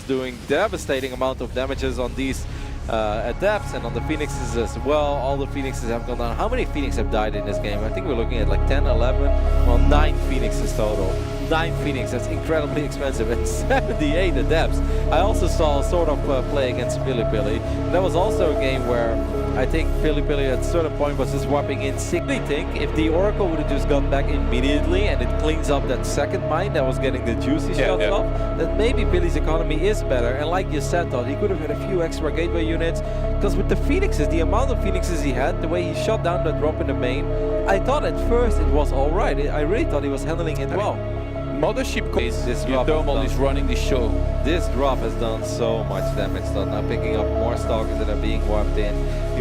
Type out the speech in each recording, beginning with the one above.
doing devastating amount of damages on these Adepts and on the Phoenixes as well. All the Phoenixes have gone down. How many Phoenix have died in this game? I think we're looking at like 10, 11, well 9 Phoenixes total. 9 Phoenix, that's incredibly expensive, and 78 Adepts. I also saw sort of play against PiliPili. That was also a game where I think PiliPili at a certain point was just swapping in. I think if the Oracle would have just gone back immediately and it cleans up that second mine that was getting the juicy shots off, then maybe Pili's economy is better. And like you said, Todd, he could have had a few extra gateway units, because with the Phoenixes, the amount of Phoenixes he had, the way he shot down that drop in the main, I thought at first it was alright. I really thought he was handling it well. Mothership this drop is running the show. This drop has done so much damage. Now picking up more stalkers that are being wiped in.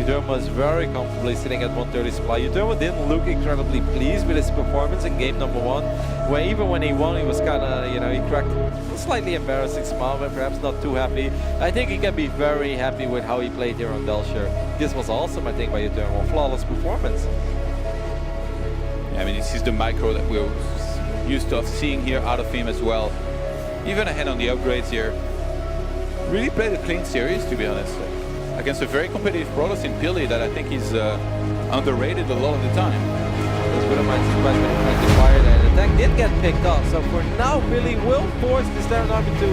Uderma is very comfortably sitting at 130 supply. Uderma didn't look incredibly pleased with his performance in game number 1, where even when he won, he was kind of, you know, he cracked a slightly embarrassing smile, but perhaps not too happy. I think he can be very happy with how he played here on Belcher. This was awesome, I think, by Uderma. Flawless performance. Yeah, I mean, this is the micro that we're used to seeing here out of him as well. Even ahead on the upgrades here. Really played a clean series, to be honest. Against a very competitive Protoss in Pili that I think is underrated a lot of the time. This would have might be fired, and the attack did get picked up. So for now, Pili will force this Terran army to,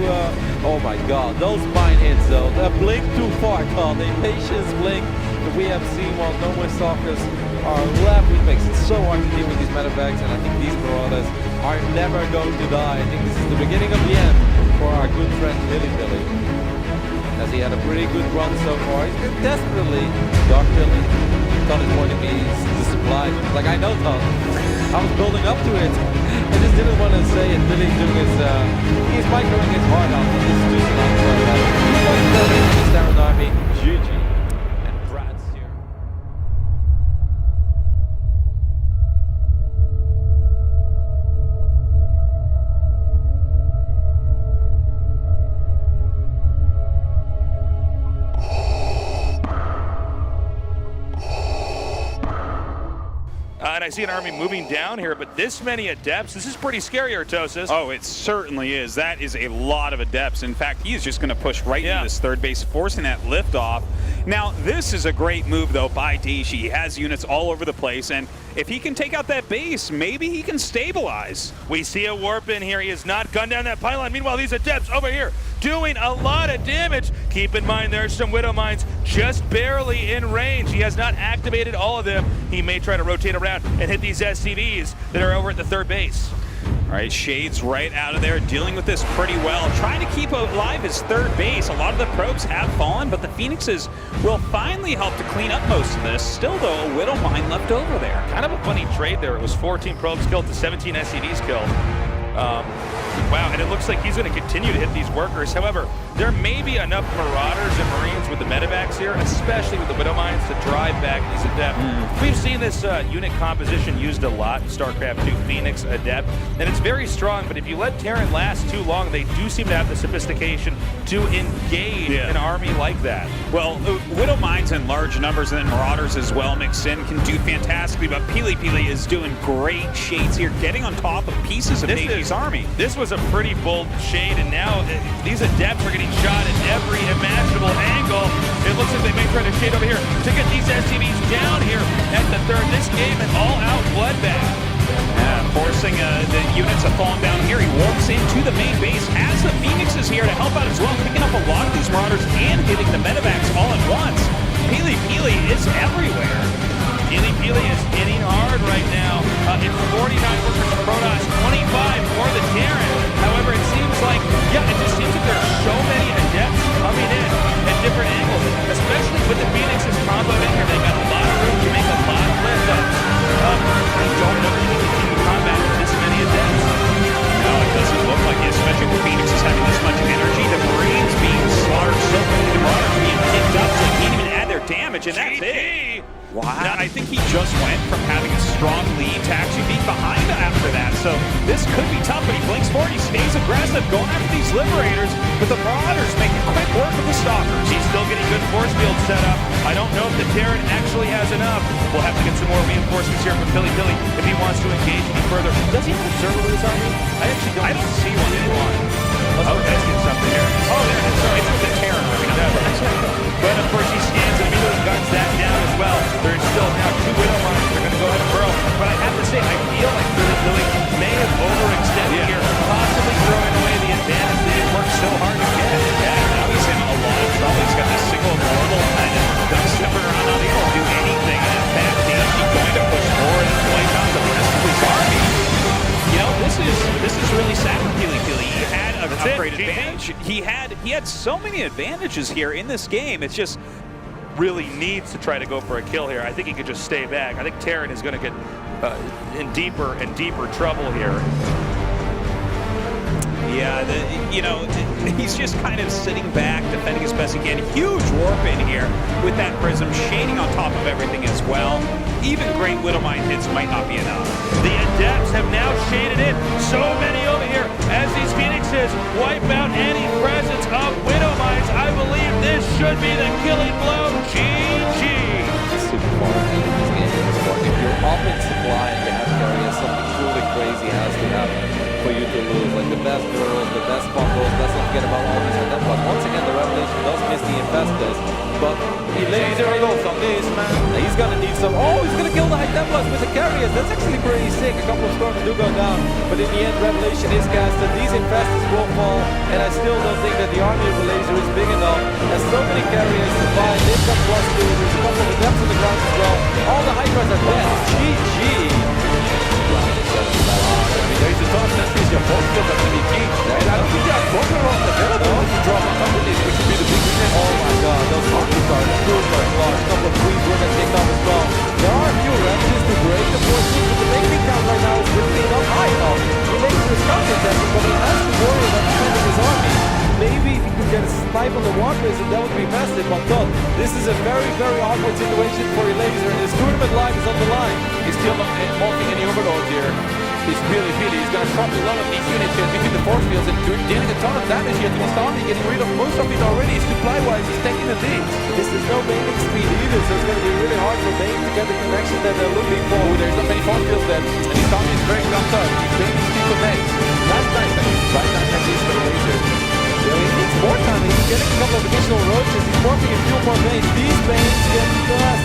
oh my god, those mine hits though. A blink too far, Todd. The impatience blink that we have seen while no more stalkers are left, which makes it so hard to deal with these medevacs, and I think these Marauders are never going to die. I think this is the beginning of the end for our good friend PiliPili, as he had a pretty good run so far. He's been desperately Darth Pili. Todd is pointing me the supply. Like, I know, Todd. I was building up to it. I just didn't want to say it. Pili's doing his, he's microing his heart out. This is just not right. He's going to build his Terran army. GG. And I see an army moving down here, but this many Adepts, this is pretty scary, Artosis. Oh, it certainly is. That is a lot of Adepts. In fact, he is just going to push right into this third base, forcing that liftoff. Now, this is a great move, though, by Dishi. He has units all over the place, and if he can take out that base, maybe he can stabilize. We see a warp in here. He has not gunned down that pylon. Meanwhile, these Adepts over here doing a lot of damage. Keep in mind, there's some Widow Mines just barely in range. He has not activated all of them. He may try to rotate around and hit these SCVs that are over at the third base. All right, Shades right out of there, dealing with this pretty well. Trying to keep alive his third base. A lot of the probes have fallen, but the Phoenixes will finally help to clean up most of this. Still, though, a Widow Mine left over there. Kind of a funny trade there. It was 14 probes killed to 17 SCVs killed. Wow, and it looks like he's going to continue to hit these workers. However, there may be enough Marauders and Marines with the medevacs here, especially with the Widow Mines, to drive back these Adept. We've seen this unit composition used a lot in StarCraft 2, Phoenix, Adept, and it's very strong, but if you let Terran last too long, they do seem to have the sophistication to engage an army like that. Well, Widow Mines in large numbers and then Marauders as well mixed in can do fantastically, but PiliPili is doing great. Shades here, getting on top of pieces of Navy's army. This was a pretty bold shade, and now these Adepts are getting shot at every imaginable angle. It looks like they may try to shade over here to get these SCVs down here at the third. This game an all-out bloodbath. Forcing the units have fallen down here. He walks into the main base, has the Phoenixes here to help out as well, picking up a lot of these Marauders and hitting the medevacs all at once. PiliPili is everywhere. PiliPili is hitting hard right now. It's 49 workers for Protoss, 25 for the Terran. However, it seems like, it just seems like there's so many Adepts coming in at different angles, especially with the Phoenixes comboed in here. They've got a lot of room to make a lot of lift-ups. I don't know if you can continue combat with this many Adepts. No, it doesn't look like it, especially with Phoenixes having this much energy. The Marines being slaughtered so quickly, the Marauders being picked up, so they can't even add their damage, and that's it. Wow. Now, I think he just went from having a strong lead to actually being behind after that. So this could be tough, but he blinks forward. He stays aggressive, going after these Liberators. But the Marauders making quick work of the Stalkers. He's still getting good force field set up. I don't know if the Terran actually has enough. We'll have to get some more reinforcements here from PiliPili if he wants to engage any further. Does he have an observer with his army? I actually don't see one anymore. Let's go testing something here. Oh, there it is. he had so many advantages here in this game. It's just really needs to try to go for a kill here. I think he could just stay back. I think Terran is going to get in deeper and deeper trouble here. Yeah, you know, he's just kind of sitting back, defending as best he can. Huge warp in here with that prism, shading on top of everything as well. Even great Widowmine hits might not be enough. The Adepts have now shaded in so many over here as these Phoenixes wipe out any presence of Widowmines. I believe this should be the killing blow. GG. Super far ahead in this game. If you're up in supply and you have carriers, something truly crazy has to happen for you to lose. Like the best girls, the best fumbles. Let's not forget about all these items. But once again, the Revelation does miss the Infestus. But he lays 0 goals on this, man. He's gonna need some. Oh, he's gonna kill the High Templars with the carriers. That's actually pretty sick. A couple of storms do go down. But in the end, Revelation is casted. These Infestus will fall. And I still don't think that the army of the laser is big enough. As so many carriers survive. They've got +2. There's a couple of Adepts on the ground as well. All the Hydras are dead. GG. There's a ton of sentries, your force fields are going to be key. And I don't think they are Protoss available to drop on top of this, which would be the big weakness. Oh my god, those armies are super large. A couple of queens were going to take off as well. There are a few ravages to break the forces, but the main count right now is really not high enough. The laser is counter-attacking, but he has to worry about defending his army. Maybe if he could get a snipe on the War Prison, that would be massive, but no. This is a very, very awkward situation for Laser, and his tournament life is on the line. He's still not morphing any overlords here. He's PiliPili. He's going to drop a lot of these units here between the force fields and dealing a ton of damage here to his army, getting rid of most of it already. Supply-wise, he's taking the lead. This is no baiting speed either, so it's going to be really hard for Bane to get the connection that they're looking for. Oh, there's not many force fields left, and his army is very clumped up. He's baiting still connects. Last time, right now, at least for the laser. Yeah, he needs more time. He's getting a couple of additional roaches. He's morphing a few more Banes. These Banes get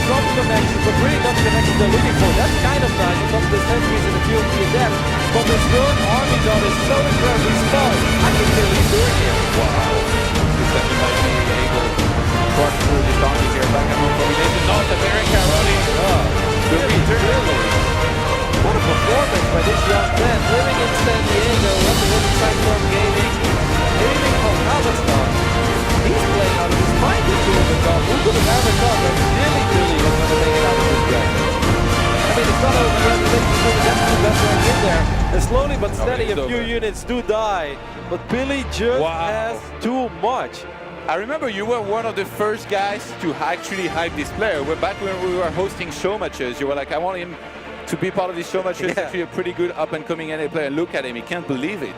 some connections, but really not the connection they're looking for. That's kind of nice. It comes to the sentries and a few of the Adepts. But this good army dot is so incredibly small. I can feel he's doing it. Wow. Looks like he might be able to crush through this army here. Back at home for Malaysia. North America running. Good return. What a performance by this young man. Living in San Diego, representing PSISTORM Gaming. Aiming from Kazakhstan. He's playing out of his mind this tournament. Who could have ever thought that PiliPili was going to make it out of this bracket? I mean, it's not over yet. That's the best right in there. And slowly but steady, a few units do die. But Pili just has too much. I remember you were one of the first guys to actually hype this player. Back when we were hosting show matches, you were like, I want him to be part of this show matches. He's actually a pretty good up-and-coming NA player. Look at him, he can't believe it.